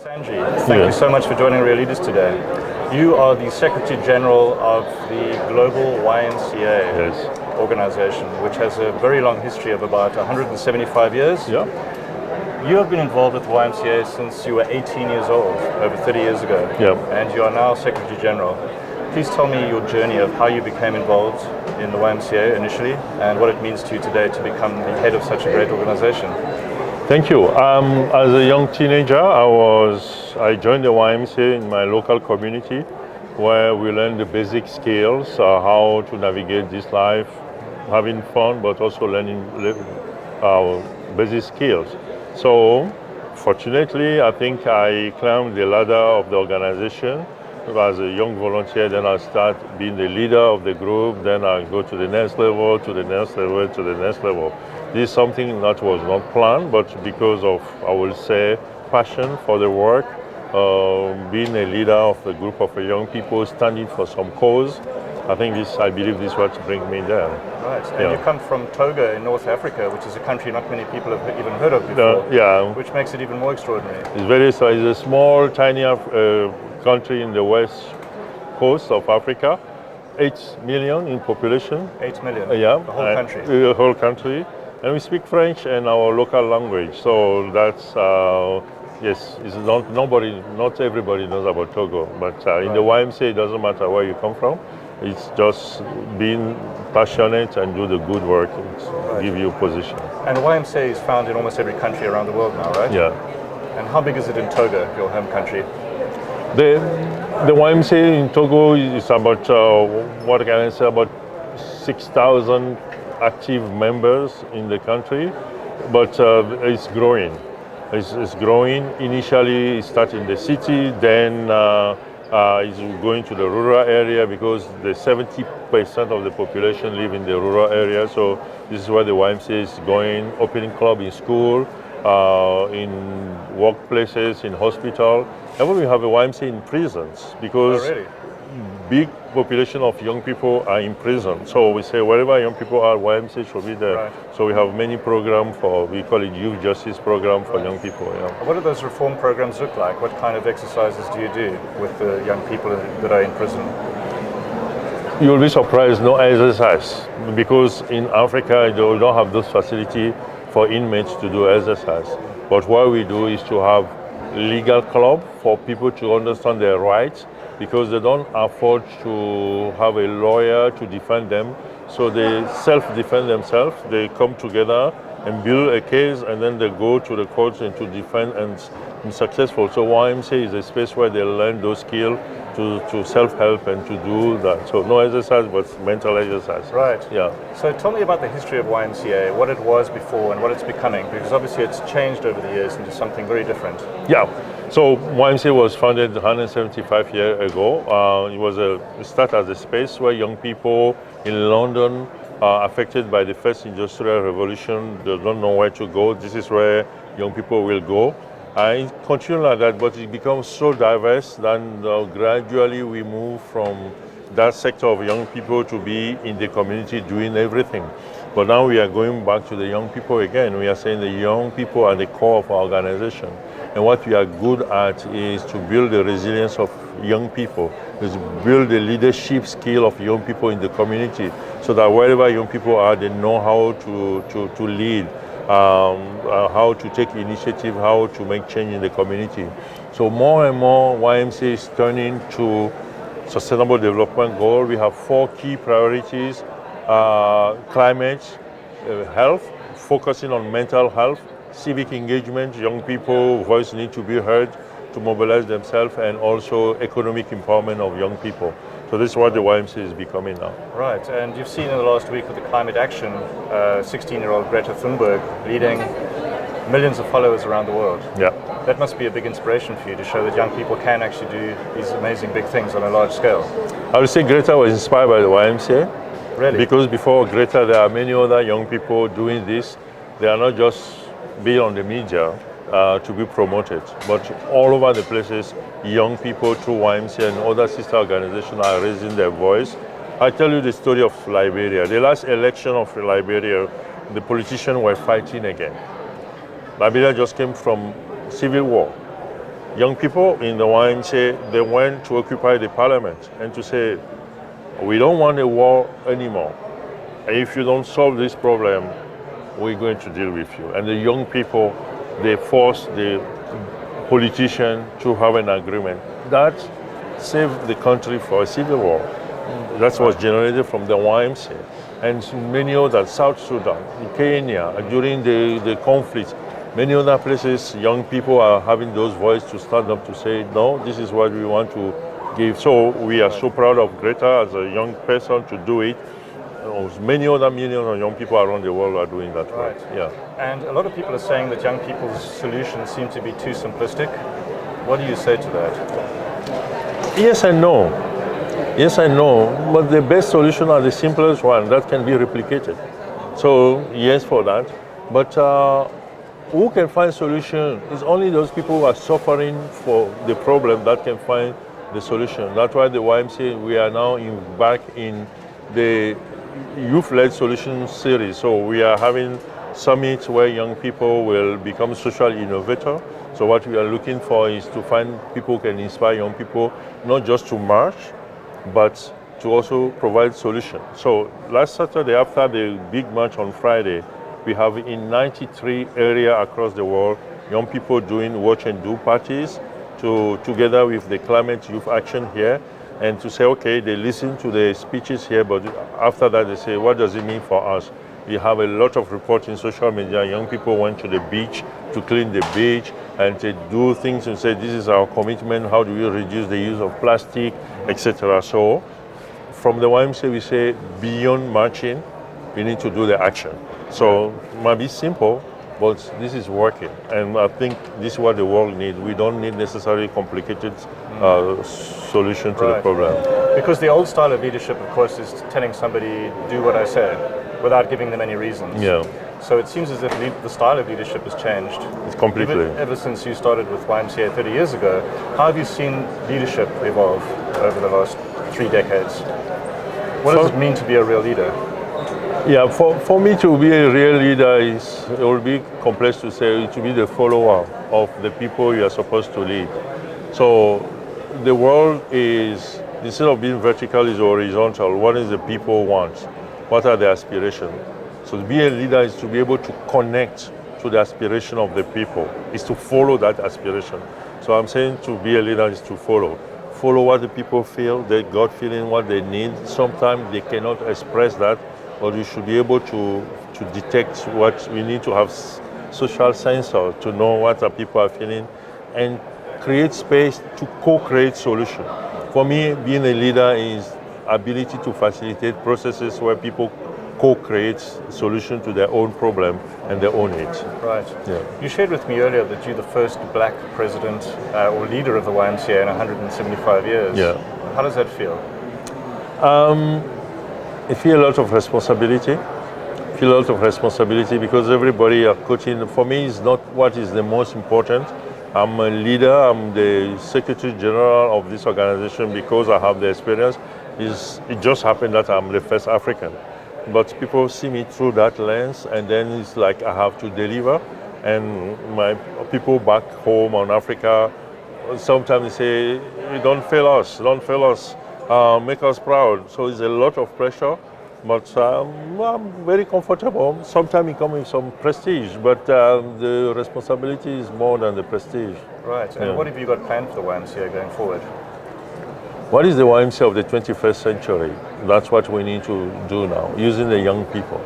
Sanvee, thank you so much for joining Real Leaders today. You are the Secretary General of the global YMCA organization, which has a very long history of about 175 years. Yeah. You have been involved with YMCA since you were 18 years old, over 30 years ago, and you are now Secretary General. Please tell me your journey of how you became involved in the YMCA initially and what it means to you today to become the head of such a great organization. Thank you. As a young teenager, I joined the YMCA in my local community, where we learned the basic skills, how to navigate this life, having fun, but also learning basic skills. So, fortunately, I think I climbed the ladder of the organization as a young volunteer. Then I start being the leader of the group. Then I go to the next level, to the next level, to the next level. This is something that was not planned, but because of, I will say, passion for the work, being a leader of a group of young people standing for some cause, I believe this is what brings me there. Right, and you come from Togo in North Africa, which is a country not many people have even heard of before, which makes it even more extraordinary. It's a small, tiny country in the west coast of Africa, 8 million in population. 8 million? The whole country? The whole country. And we speak French and our local language, so that's, not everybody knows about Togo, but in the YMCA it doesn't matter where you come from, it's just being passionate and do the good work and give you a position. And the YMCA is found in almost every country around the world now, right? Yeah. And how big is it in Togo, your home country? The YMCA in Togo is about, about 6,000 active members in the country, but it's growing. It's growing. Initially, it started in the city, then it's going to the rural area because the 70% of the population live in the rural area. So this is where the YMCA is going, opening club in school, in workplaces, in hospital. And we have a YMCA in prisons because big population of young people are in prison. So we say wherever young people are, YMCA should be there. Right. So we have many programs we call it youth justice program for young people. What do those reform programs look like? What kind of exercises do you do with the young people that are in prison? You'll be surprised, no exercise, because in Africa we don't have those facilities for inmates to do exercise. But what we do is to have legal club for people to understand their rights, because they don't afford to have a lawyer to defend them. So they self-defend themselves. They come together and build a case, and then they go to the courts and to defend and be successful. So YMCA is a space where they learn those skills to self-help and to do that. So no exercise, but mental exercise. Right. Yeah. So tell me about the history of YMCA, what it was before and what it's becoming, because obviously it's changed over the years into something very different. Yeah. So YMCA was founded 175 years ago. It started as a space where young people in London are affected by the first industrial revolution. They don't know where to go. This is where young people will go. And it continues like that, but it becomes so diverse that gradually we move from that sector of young people to be in the community doing everything. But now we are going back to the young people again. We are saying the young people are the core of our organization. And what we are good at is to build the resilience of young people, is build the leadership skill of young people in the community, so that wherever young people are, they know how to lead, how to take initiative, how to make change in the community. So more and more YMCA is turning to sustainable development goal. We have 4 key priorities: climate, health, focusing on mental health, civic engagement, young people voice need to be heard to mobilize themselves, and also economic empowerment of young people. So this is what the YMCA is becoming now. Right, and you've seen in the last week with the climate action, 16-year-old Greta Thunberg leading millions of followers around the world. Yeah. That must be a big inspiration for you to show that young people can actually do these amazing big things on a large scale. I would say Greta was inspired by the YMCA. Really? Because before Greta, there are many other young people doing this. They are not just being on the media to be promoted, but all over the places, young people through YMCA and other sister organizations are raising their voice. I tell you the story of Liberia. The last election of Liberia, the politicians were fighting again. Liberia just came from civil war. young people in the YMCA, they went to occupy the parliament and to say, we don't want a war anymore. If you don't solve this problem, we're going to deal with you. And the young people, they forced the politician to have an agreement. That saved the country for a civil war. That was generated from the YMCA. And many other, South Sudan, Kenya, during the conflict, many other places, young people are having those voices to stand up to say, no, this is what we want to give. So we are so proud of Greta as a young person to do it. Many other millions of young people around the world are doing that work. Yeah. And a lot of people are saying that young people's solutions seem to be too simplistic. What do you say to that? Yes and no. Yes and no. But the best solution are the simplest one that can be replicated. So yes for that. But who can find solution? It's only those people who are suffering for the problem that can find the solution. That's why the YMCA, we are now back in the youth-led solution series. So we are having summits where young people will become social innovators. So what we are looking for is to find people who can inspire young people, not just to march, but to also provide solutions. So last Saturday, after the big march on Friday, we have in 93 areas across the world, young people doing watch and do parties together with the Climate Youth Action here, and to say, okay, they listen to the speeches here, but after that they say, what does it mean for us? We have a lot of reports in social media. Young people went to the beach to clean the beach and to do things and say, this is our commitment, how do we reduce the use of plastic, etc. So from the YMCA we say, beyond marching, we need to do the action. So it might be simple, but this is working. And I think this is what the world needs. We don't need necessarily complicated solution to the problem. Because the old style of leadership, of course, is telling somebody, do what I say, without giving them any reasons. Yeah. So it seems as if the style of leadership has changed. It's completely. Ever since you started with YMCA 30 years ago, how have you seen leadership evolve over the last 3 decades? What does it mean to be a real leader? Yeah, for me to be a real leader, it will be complex to say, to be the follower of the people you are supposed to lead. So the world is, instead of being vertical, is horizontal. What is the people want? What are their aspirations? So to be a leader is to be able to connect to the aspiration of the people, is to follow that aspiration. So I'm saying to be a leader is to follow what the people feel, their gut feeling, what they need. Sometimes they cannot express that, but you should be able to detect what we need to have social sensor to know what the people are feeling and create space to co-create solution. For me, being a leader is ability to facilitate processes where people co-create solution to their own problem and their own needs. Right. Yeah. You shared with me earlier that you're the first black president or leader of the YMCA in 175 years. Yeah. How does that feel? I feel a lot of responsibility. Because everybody are cutting. For me, it's not what is the most important. I'm a leader. I'm the Secretary General of this organization because I have the experience. It just happened that I'm the first African. But people see me through that lens, and then it's like I have to deliver. And my people back home on Africa, sometimes they say, don't fail us, make us proud. So it's a lot of pressure, but I'm very comfortable. Sometimes it comes with some prestige, but the responsibility is more than the prestige. Right, and what have you got planned for the YMCA going forward? What is the YMCA of the 21st century? That's what we need to do now, using the young people.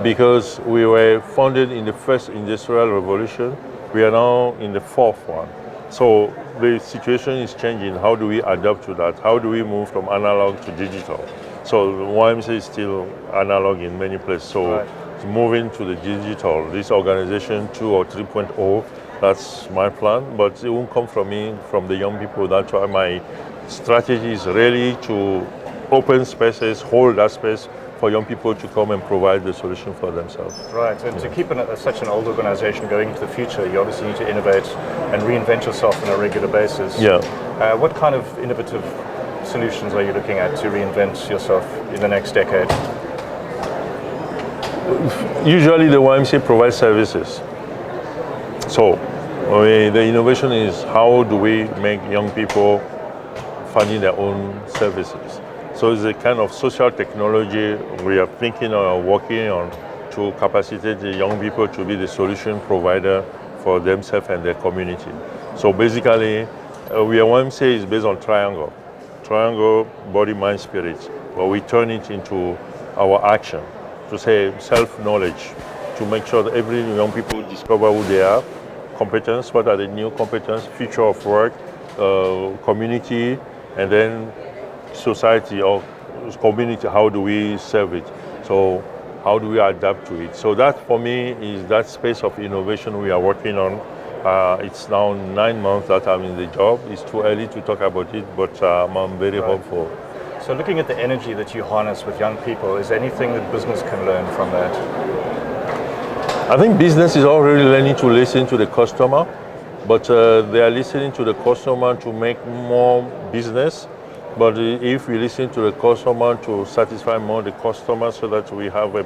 Because we were founded in the first industrial revolution, we are now in the fourth one. So the situation is changing. How do we adapt to that? How do we move from analog to digital? So YMCA is still analog in many places. So moving to the digital, this organization 2 or 3.0, that's my plan. But it won't come from me, from the young people. That's why my strategy is really to open spaces, hold that space for young people to come and provide the solution for themselves. Right, and to keep such an old organization going into the future, you obviously need to innovate and reinvent yourself on a regular basis. Yeah. What kind of innovative solutions are you looking at to reinvent yourself in the next decade? Usually the YMCA provides services. So The innovation is how do we make young people funding their own services. So it's a kind of social technology we are thinking or working on to capacitate the young people to be the solution provider for themselves and their community. So basically, YMCA is based on triangle. Triangle, body, mind, spirit. But we turn it into our action to say self-knowledge, to make sure that every young people discover who they are, competence, what are the new competence, future of work, community, and then society or community, how do we serve it? So how do we adapt to it? So that for me is that space of innovation we are working on. It's now 9 months that I'm in the job. It's too early to talk about it, but I'm very hopeful. So looking at the energy that you harness with young people, is there anything that business can learn from that? I think business is already learning to listen to the customer, but they are listening to the customer to make more business. But if we listen to the customer to satisfy more the customer so that we have a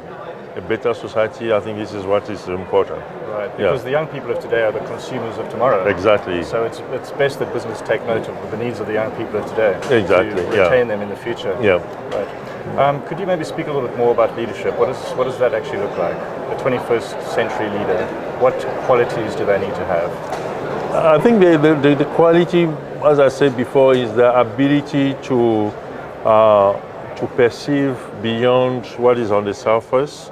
better society, I think this is what is important. Right, because the young people of today are the consumers of tomorrow. Exactly. So it's best that business take note of the needs of the young people of today. Exactly. To retain them in the future. Yeah. Right. Could you maybe speak a little bit more about leadership? What does that actually look like? A 21st century leader, what qualities do they need to have? I think the quality, as I said before, is the ability to perceive beyond what is on the surface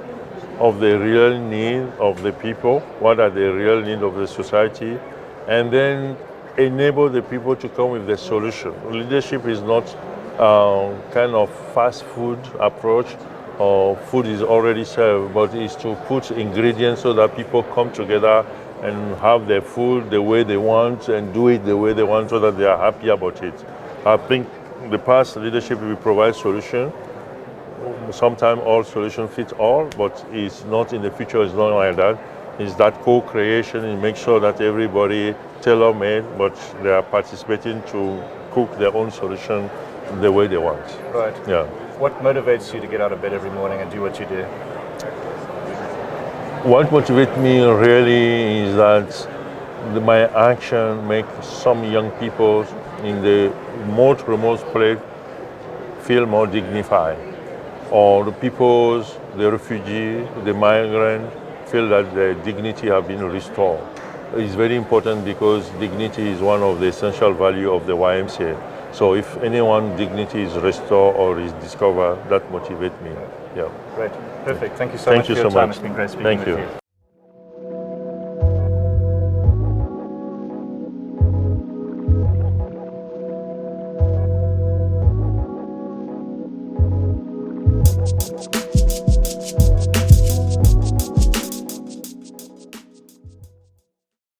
of the real need of the people, what are the real needs of the society, and then enable the people to come with the solution. Leadership is not kind of fast food approach, or food is already served, but it's to put ingredients so that people come together and have their food the way they want and do it the way they want so that they are happy about it. I think the past leadership will provide solution. Sometimes all solution fits all, but it's not in the future, it's not like that. It's that co-creation and make sure that everybody tailor-made, but they are participating to cook their own solution the way they want. Right. Yeah. What motivates you to get out of bed every morning and do what you do? What motivates me really is that my action makes some young people in the most remote place feel more dignified. Or the peoples, the refugee, the migrant feel that their dignity have been restored. It's very important because dignity is one of the essential value of the YMCA. So if anyone dignity is restored or is discovered, that motivates me. Yeah. Great. Perfect. Thank you so much for your time. It's been great speaking with you.